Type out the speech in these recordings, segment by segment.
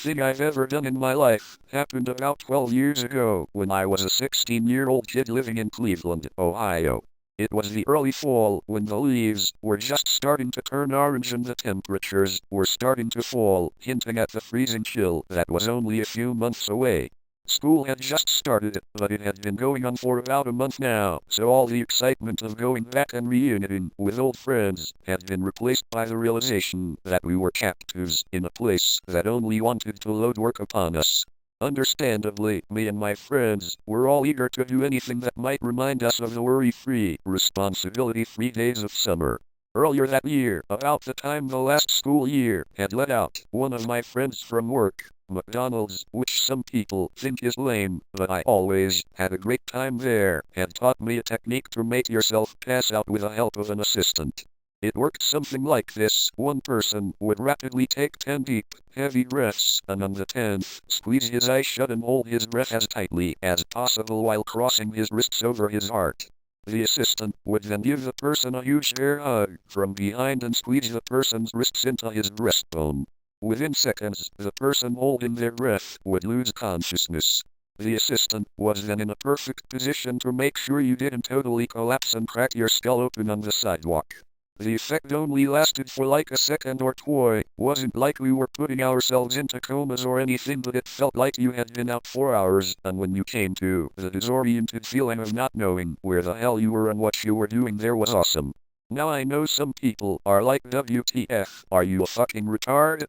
thing I've ever done in my life happened about 12 years ago when I was a 16-year-old kid living in Cleveland, Ohio. It was the early fall when the leaves were just starting to turn orange and the temperatures were starting to fall, hinting at the freezing chill that was only a few months away. School had just started, but it had been going on for about a month now, so all the excitement of going back and reuniting with old friends had been replaced by the realization that we were captives in a place that only wanted to load work upon us. Understandably, me and my friends were all eager to do anything that might remind us of the worry-free, responsibility-free days of summer. Earlier that year, about the time the last school year had let out, one of my friends from work, McDonald's, which some people think is lame, but I always had a great time there, had taught me a technique to make yourself pass out with the help of an assistant. It worked something like this. One person would rapidly take 10 deep, heavy breaths, and on the 10th, squeeze his eyes shut and hold his breath as tightly as possible while crossing his wrists over his heart. The assistant would then give the person a huge air hug from behind and squeeze the person's wrists into his breastbone. Within seconds, the person holding their breath would lose consciousness. The assistant was then in a perfect position to make sure you didn't totally collapse and crack your skull open on the sidewalk. The effect only lasted for like a second or two. Wasn't like we were putting ourselves into comas or anything, but it felt like you had been out for hours, and when you came to, the disoriented feeling of not knowing where the hell you were and what you were doing there was awesome. Now I know some people are like, WTF, are you a fucking retard?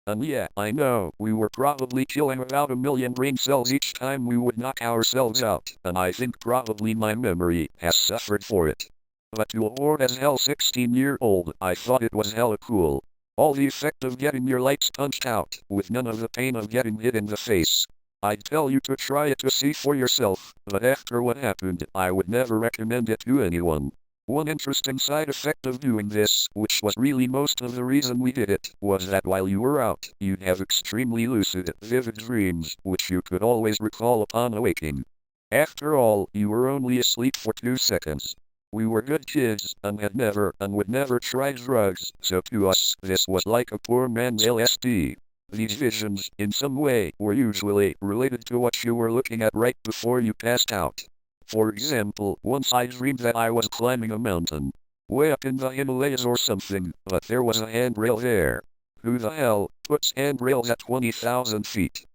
And yeah, I know, we were probably killing about 1 million brain cells each time we would knock ourselves out, and I think probably my memory has suffered for it. But to a bored as hell 16-year-old, I thought it was hella cool. All the effect of getting your lights punched out, with none of the pain of getting hit in the face. I'd tell you to try it to see for yourself, but after what happened, I would never recommend it to anyone. One interesting side effect of doing this, which was really most of the reason we did it, was that while you were out, you'd have extremely lucid, vivid dreams, which you could always recall upon awaking. After all, you were only asleep for 2 seconds. We were good kids, and had never, and would never try drugs, so to us, this was like a poor man's LSD. These visions, in some way, were usually related to what you were looking at right before you passed out. For example, once I dreamed that I was climbing a mountain, way up in the Himalayas or something, but there was a handrail there. Who the hell puts handrails at 20,000 feet?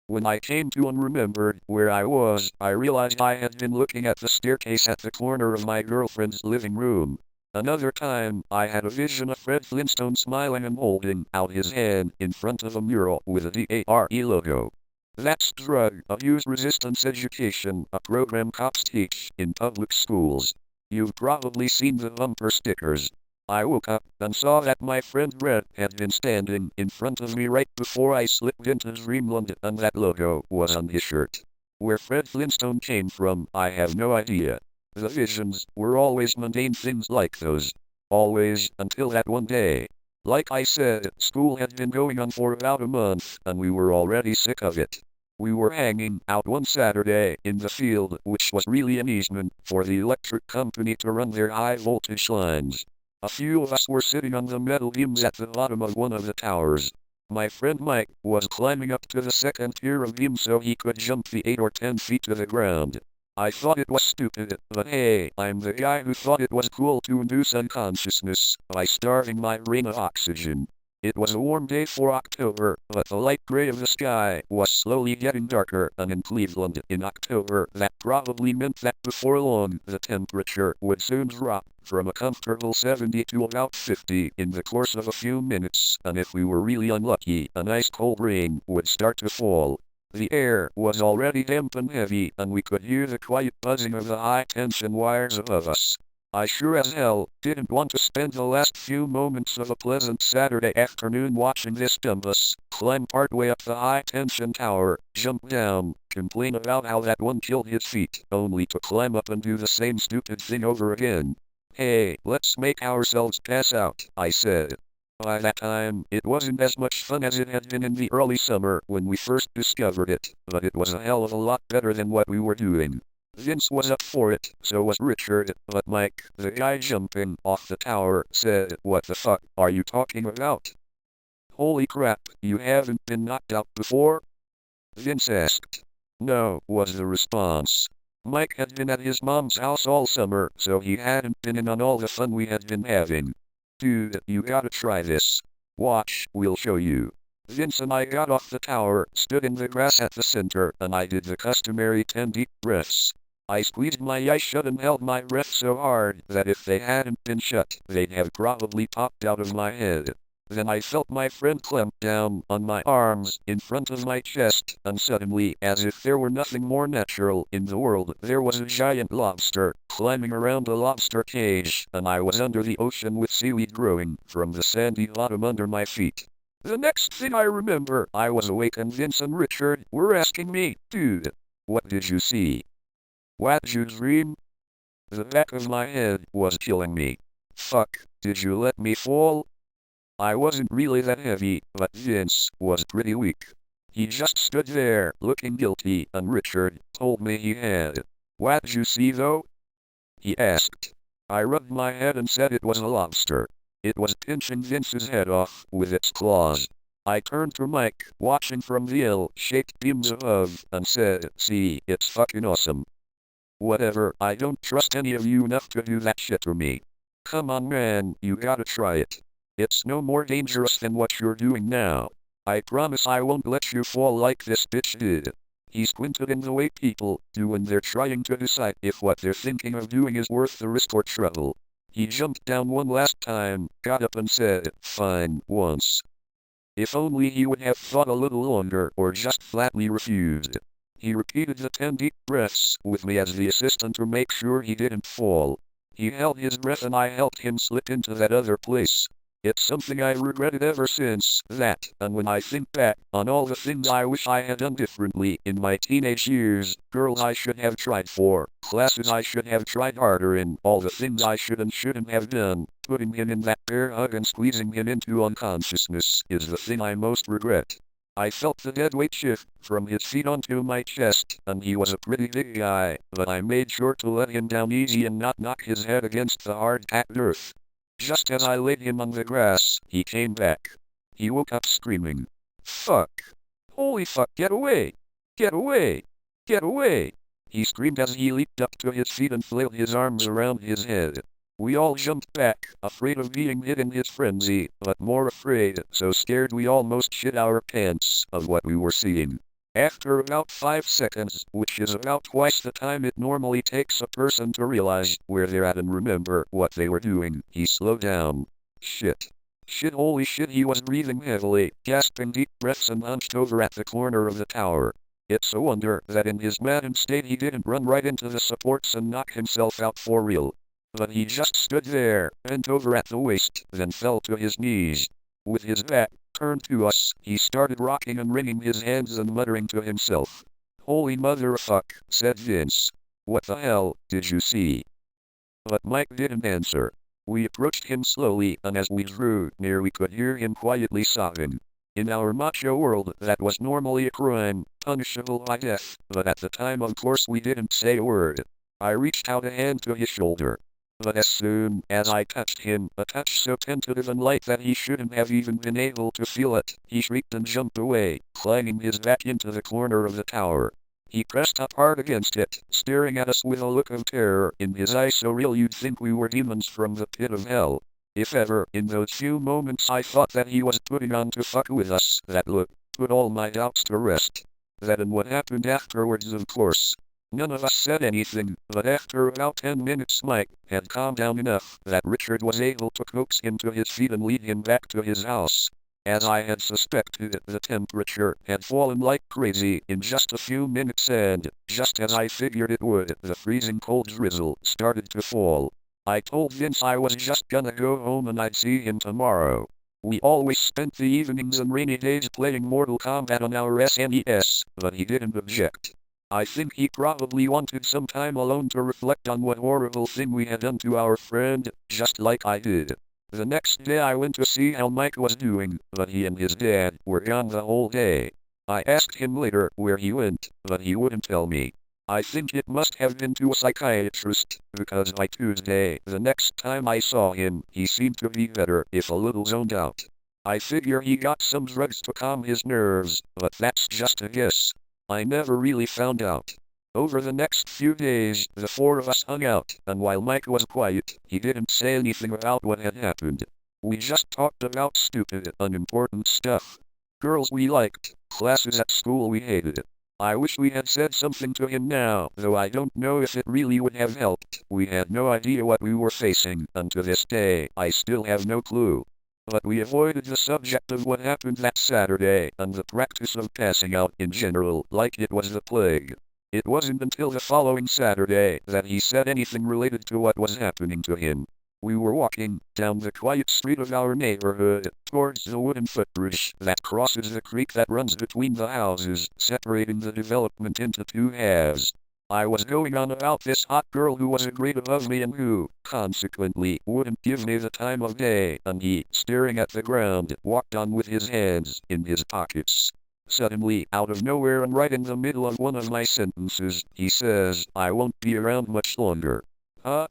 When I came to and remembered where I was, I realized I had been looking at the staircase at the corner of my girlfriend's living room. Another time, I had a vision of Fred Flintstone smiling and holding out his hand in front of a mural with a DARE logo. That's drug abuse resistance education, a program cops teach in public schools. You've probably seen the bumper stickers. I woke up and saw that my friend Brett had been standing in front of me right before I slipped into dreamland, and that logo was on his shirt. Where Fred Flintstone came from, I have no idea. The visions were always mundane things like those. Always, until that one day. Like I said, school had been going on for about a month, and we were already sick of it. We were hanging out one Saturday in the field, which was really an easement for the electric company to run their high voltage lines. A few of us were sitting on the metal beams at the bottom of one of the towers. My friend Mike was climbing up to the second tier of beams so he could jump the 8 or 10 feet to the ground. I thought it was stupid, but hey, I'm the guy who thought it was cool to induce unconsciousness by starving my brain of oxygen. It was a warm day for October, but the light gray of the sky was slowly getting darker, and in Cleveland in October that probably meant that before long the temperature would soon drop from a comfortable 70 to about 50 in the course of a few minutes, and if we were really unlucky, an ice cold rain would start to fall. The air was already damp and heavy, and we could hear the quiet buzzing of the high-tension wires above us. I sure as hell didn't want to spend the last few moments of a pleasant Saturday afternoon watching this dumbass climb partway up the high-tension tower, jump down, complain about how that one killed his feet, only to climb up and do the same stupid thing over again. Hey, let's make ourselves pass out, I said. By that time, it wasn't as much fun as it had been in the early summer when we first discovered it, but it was a hell of a lot better than what we were doing. Vince was up for it, so was Richard, but Mike, the guy jumping off the tower, said, "What the fuck are you talking about?" Holy crap, you haven't been knocked out before? Vince asked. No, was the response. Mike had been at his mom's house all summer, so he hadn't been in on all the fun we had been having. Dude, you gotta try this. Watch, we'll show you. Vince and I got off the tower, stood in the grass at the center, and I did the customary 10 deep breaths. I squeezed my eyes shut and held my breath so hard that if they hadn't been shut, they'd have probably popped out of my head. Then I felt my friend clamp down on my arms in front of my chest, and suddenly, as if there were nothing more natural in the world, there was a giant lobster climbing around a lobster cage, and I was under the ocean with seaweed growing from the sandy bottom under my feet. The next thing I remember, I was awake and Vince and Richard were asking me, dude, what did you see? What'd you dream? The back of my head was killing me. Fuck, did you let me fall? I wasn't really that heavy, but Vince was pretty weak. He just stood there, looking guilty, and Richard told me he had. What'd you see though? He asked. I rubbed my head and said it was a lobster. It was pinching Vince's head off with its claws. I turned to Mike, watching from the L-shaped beams above, and said, see, it's fucking awesome. Whatever, I don't trust any of you enough to do that shit to me. Come on man, you gotta try it. It's no more dangerous than what you're doing now. I promise I won't let you fall like this bitch did. He squinted in the way people do when they're trying to decide if what they're thinking of doing is worth the risk or trouble. He jumped down one last time, got up and said, fine, once. If only he would have thought a little longer or just flatly refused. He repeated the 10 deep breaths with me as the assistant to make sure he didn't fall. He held his breath and I helped him slip into that other place. It's something I regretted ever since that, and when I think back on all the things I wish I had done differently in my teenage years, girls I should have tried for, classes I should have tried harder in, all the things I should and shouldn't have done, putting him in that bear hug and squeezing him into unconsciousness is the thing I most regret. I felt the dead weight shift from his feet onto my chest, and he was a pretty big guy, but I made sure to let him down easy and not knock his head against the hard-packed earth. Just as I laid him on the grass, he came back. He woke up screaming. Fuck. Holy fuck, get away! Get away! Get away! He screamed as he leaped up to his feet and flailed his arms around his head. We all jumped back, afraid of being hit in his frenzy, but more afraid, so scared we almost shit our pants of what we were seeing. After about 5 seconds, which is about twice the time it normally takes a person to realize where they're at and remember what they were doing, he slowed down. Shit. Shit, holy shit, he was breathing heavily, gasping deep breaths and hunched over at the corner of the tower. It's a wonder that in his maddened state he didn't run right into the supports and knock himself out for real. But he just stood there, bent over at the waist, then fell to his knees. With his back turned to us, he started rocking and wringing his hands and muttering to himself. Holy motherfuck, said Vince. What the hell did you see? But Mike didn't answer. We approached him slowly, and as we drew near we could hear him quietly sobbing. In our macho world, that was normally a crime, punishable by death, but at the time of course we didn't say a word. I reached out a hand to his shoulder. But as soon as I touched him, a touch so tentative and light that he shouldn't have even been able to feel it, he shrieked and jumped away, clanging his back into the corner of the tower. He pressed up hard against it, staring at us with a look of terror in his eyes so real you'd think we were demons from the pit of hell. If ever, in those few moments I thought that he was putting on to fuck with us, that look put all my doubts to rest. That and what happened afterwards, of course. None of us said anything, but after about 10 minutes Mike had calmed down enough that Richard was able to coax him to his feet and lead him back to his house. As I had suspected, the temperature had fallen like crazy in just a few minutes and, just as I figured it would, the freezing cold drizzle started to fall. I told Vince I was just gonna go home and I'd see him tomorrow. We always spent the evenings and rainy days playing Mortal Kombat on our SNES, but he didn't object. I think he probably wanted some time alone to reflect on what horrible thing we had done to our friend, just like I did. The next day I went to see how Mike was doing, but he and his dad were gone the whole day. I asked him later where he went, but he wouldn't tell me. I think it must have been to a psychiatrist, because by Tuesday, the next time I saw him, he seemed to be better, if a little zoned out. I figure he got some drugs to calm his nerves, but that's just a guess. I never really found out. Over the next few days, the four of us hung out, and while Mike was quiet, he didn't say anything about what had happened. We just talked about stupid, unimportant stuff. Girls we liked, classes at school we hated. I wish we had said something to him now, though I don't know if it really would have helped. We had no idea what we were facing, and to this day, I still have no clue. But we avoided the subject of what happened that Saturday, and the practice of passing out in general, like it was the plague. It wasn't until the following Saturday that he said anything related to what was happening to him. We were walking down the quiet street of our neighborhood, towards the wooden footbridge that crosses the creek that runs between the houses, separating the development into two halves. I was going on about this hot girl who was a grade above me and who, consequently, wouldn't give me the time of day, and he, staring at the ground, walked on with his hands in his pockets. Suddenly, out of nowhere and right in the middle of one of my sentences, he says, "I won't be around much longer." Huh?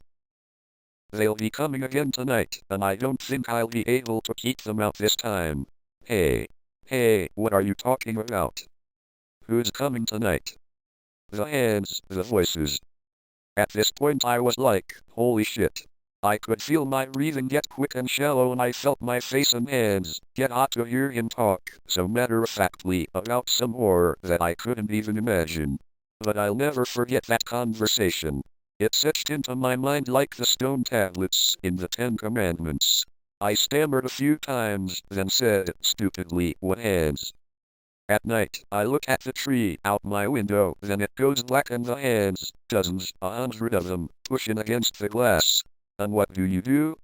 They'll be coming again tonight, and I don't think I'll be able to keep them out this time. Hey, what are you talking about? Who's coming tonight? The hands, the voices. At this point I was like, holy shit. I could feel my breathing get quick and shallow, and I felt my face and hands get hot to hear him talk, so matter-of-factly, about some horror that I couldn't even imagine. But I'll never forget that conversation. It etched into my mind like the stone tablets in the Ten Commandments. I stammered a few times, then said, stupidly, "What hands?" At night, I look at the tree out my window, then it goes black and the hands, dozens, 100 of them, pushing against the glass. And what do?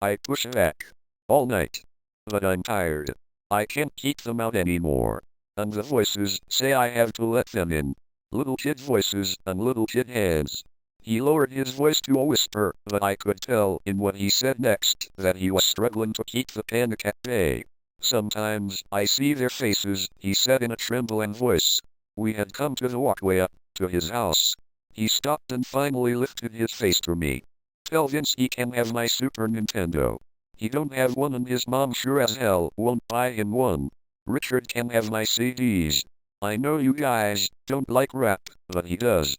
I push back. All night. But I'm tired. I can't keep them out anymore. And the voices say I have to let them in. Little kid voices and little kid hands. He lowered his voice to a whisper, but I could tell in what he said next that he was struggling to keep the panic at bay. "Sometimes I see their faces," he said in a trembling voice. We had come to the walkway up to his house. He stopped and finally lifted his face to me. "Tell Vince he can have my Super Nintendo. He don't have one and his mom sure as hell won't buy him one. Richard can have my CDs. I know you guys don't like rap, but he does."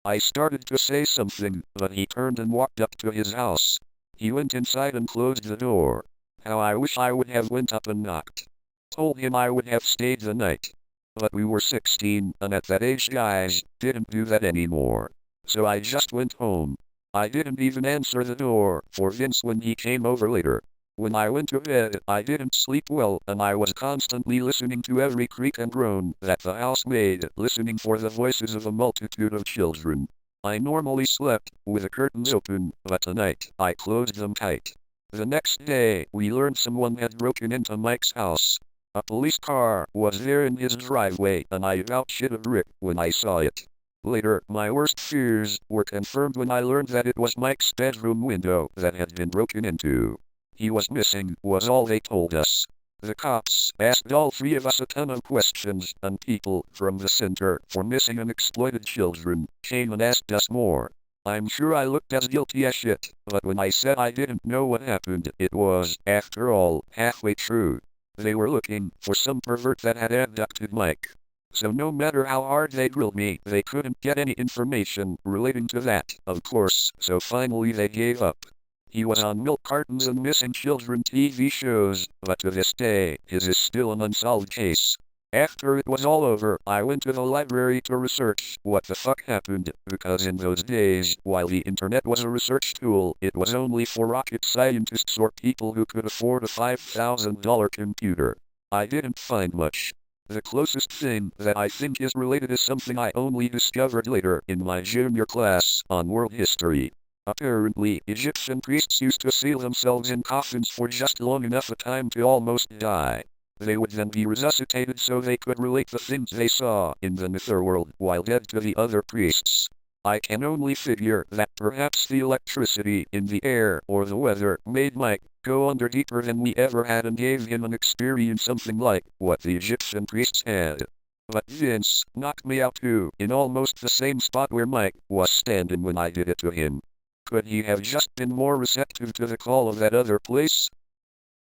I started to say something, but he turned and walked up to his house. He went inside and closed the door. How I wish I would have went up and knocked. Told him I would have stayed the night. But we were 16, and at that age guys didn't do that anymore. So I just went home. I didn't even answer the door for Vince when he came over later. When I went to bed, I didn't sleep well, and I was constantly listening to every creak and groan that the house made, listening for the voices of a multitude of children. I normally slept with the curtains open, but tonight I closed them tight. The next day, we learned someone had broken into Mike's house. A police car was there in his driveway, and I about shit a brick when I saw it. Later, my worst fears were confirmed when I learned that it was Mike's bedroom window that had been broken into. He was missing, was all they told us. The cops asked all three of us a ton of questions, and people from the Center for Missing and Exploited Children came and asked us more. I'm sure I looked as guilty as shit, but when I said I didn't know what happened, it was, after all, halfway true. They were looking for some pervert that had abducted Mike. So no matter how hard they drilled me, they couldn't get any information relating to that, of course, so finally they gave up. He was on milk cartons and missing children TV shows, but to this day, his is still an unsolved case. After it was all over, I went to the library to research what the fuck happened, because in those days, while the internet was a research tool, it was only for rocket scientists or people who could afford a $5,000 computer. I didn't find much. The closest thing that I think is related is something I only discovered later in my junior class on world history. Apparently, Egyptian priests used to seal themselves in coffins for just long enough a time to almost die. They would then be resuscitated so they could relate the things they saw in the netherworld while dead to the other priests. I can only figure that perhaps the electricity in the air or the weather made Mike go under deeper than we ever had and gave him an experience something like what the Egyptian priests had. But Vince knocked me out too, in almost the same spot where Mike was standing when I did it to him. Could he have just been more receptive to the call of that other place?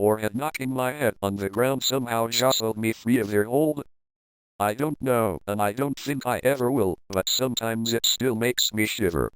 or had knocking my head on the ground somehow jostled me free of their hold? I don't know, and I don't think I ever will, but sometimes it still makes me shiver.